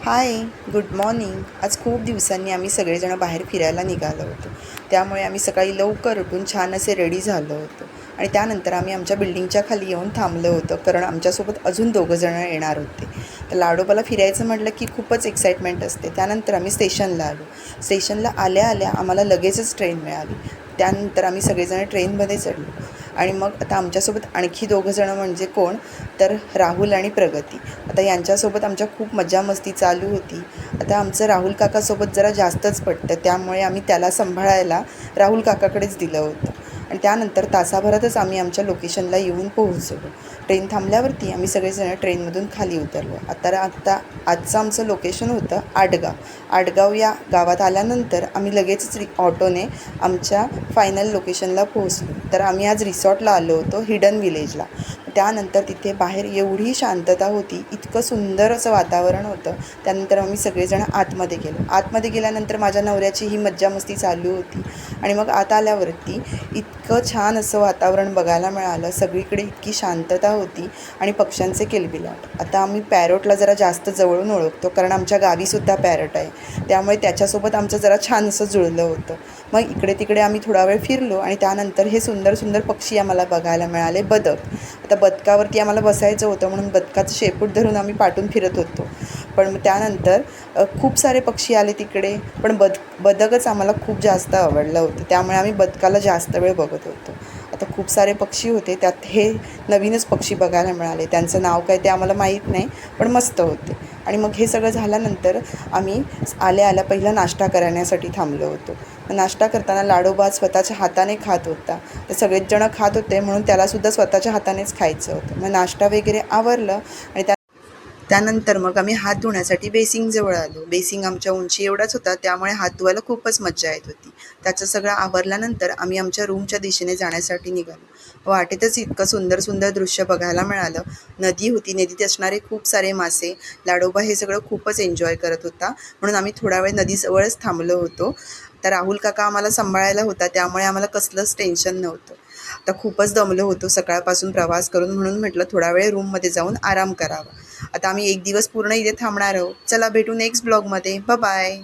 हाय, good morning. आज खूप दिवसांनी आम्ही सगळेजण बाहेर फिरायला निघालो होतो. त्यामुळे आम्ही सकाळी लवकर उठून छान असे रेडी झालो होतो आणि त्यानंतर आम्ही आमच्या बिल्डिंगच्या खाली येऊन थांबलो होतो, कारण आमच्यासोबत अजून दोघंजणं येणार होते. तर लाडोबाला फिरायचं म्हटलं की खूपच एक्साइटमेंट असते. त्यानंतर आम्ही स्टेशनला आलो. स्टेशनला आल्या आल्या आम्हाला लगेचच ट्रेन मिळाली. त्यानंतर आम्ही सगळेजण ट्रेनमध्ये चढलो आणि मग आता आमच्यासोबत आणखी दोघंजणं म्हणजे कोण, तर राहुल आणि प्रगती. आता यांच्यासोबत आमच्या खूप मजा मस्ती चालू होती. आता आमचं राहुल काकासोबत जरा जास्तच पटतं, त्यामुळे आम्ही त्याला सांभाळायला राहुल काकाकडेच दिलं होतं आणि त्यानंतर तासाभरातच आम्ही आमच्या लोकेशनला येऊन पोहोचलो. ट्रेन थांबल्यावरती आम्ही सगळेजण ट्रेनमधून खाली उतरलो. आता आजचं आमचं लोकेशन होतं आडगाव. आडगाव या गावात आल्यानंतर आम्ही लगेचच ऑटोने आमच्या फायनल लोकेशनला पोहोचलो. तर आम्ही आज रिसॉर्टला आलो होतो, हिडन विलेजला. त्यानंतर तिथे बाहेर एवढी शांतता होती, इतकं सुंदर असं वातावरण होतं. त्यानंतर आम्ही सगळेजण आतमध्ये गेलो. आतमध्ये गेल्यानंतर माझ्या नवऱ्याची ही मज्जा मस्ती चालू होती आणि मग आत आल्यावरती इतकं छान असं वातावरण बघायला मिळालं. सगळीकडे इतकी शांतता होती आणि पक्ष्यांचे किलबिलाट. आता आम्ही पॅरोटला जरा जास्त जवळून ओळखतो, कारण आमच्या गावीसुद्धा पॅरोट आहे, त्यामुळे त्याच्यासोबत आमचं जरा छान असं जुळलं होतं. मग इकडे तिकडे आम्ही थोडा वेळ फिरलो आणि त्यानंतर हे सुंदर सुंदर पक्षी आम्हाला बघायला मिळाले. बदक. आता बदकावरती आम्हाला बसायचं होतं, म्हणून बदकाचं शेपूट धरून आम्ही पाठून फिरत होतो. पण त्यानंतर खूप सारे पक्षी आले तिकडे, पण बदकच आम्हाला खूप जास्त आवडलं होतं, त्यामुळे आम्ही बदकाला जास्त वेळ बघत होतो. आता खूप सारे पक्षी होते, त्यात हे नवीनच पक्षी बघायला मिळाले. त्यांचं नाव काय ते आम्हाला माहीत नाही, पण मस्त होते. आणि मग हे सगळं झाल्यानंतर आम्ही आल्या आल्या पहिला नाश्ता करण्यासाठी थांबलो होतो. नाश्ता करताना लाडोबा स्वतःच्या हाताने खात होता. तर सगळेच जणं खात होते, म्हणून त्यालासुद्धा स्वतःच्या हातानेच खायचं होतं. मग नाश्ता वगैरे आवरलं आणि त्यानंतर मग आम्ही हात धुण्यासाठी बेसिंगजवळ आलो. बेसिंग आमच्या उंची एवढाच होता, त्यामुळे हात धुवायला खूपच मज्जा येत होती. त्याचं सगळं आवरल्यानंतर आम्ही आमच्या रूमच्या दिशेने जाण्यासाठी निघालो. वाटेतच इतकं सुंदर सुंदर दृश्य बघायला मिळालं. नदी होती, नदीत असणारे खूप सारे मासे. लाडोबा हे सगळं खूपच एन्जॉय करत होता, म्हणून आम्ही थोडा वेळ नदीजवळच थांबलो होतो. तर राहुल काका आम्हाला सांभाळायला होता, त्यामुळे आम्हाला कसलंच टेन्शन नव्हतं. आता खूपच दमलो होतो सकाळपासून प्रवास करून, म्हणून म्हटलं थोडा वेळ रूममध्ये जाऊन आराम करावा. आता आम्ही एक दिवस पूर्ण इथे थांबणार आहोत. चला भेटू नेक्स्ट ब्लॉगमध्ये. बाय.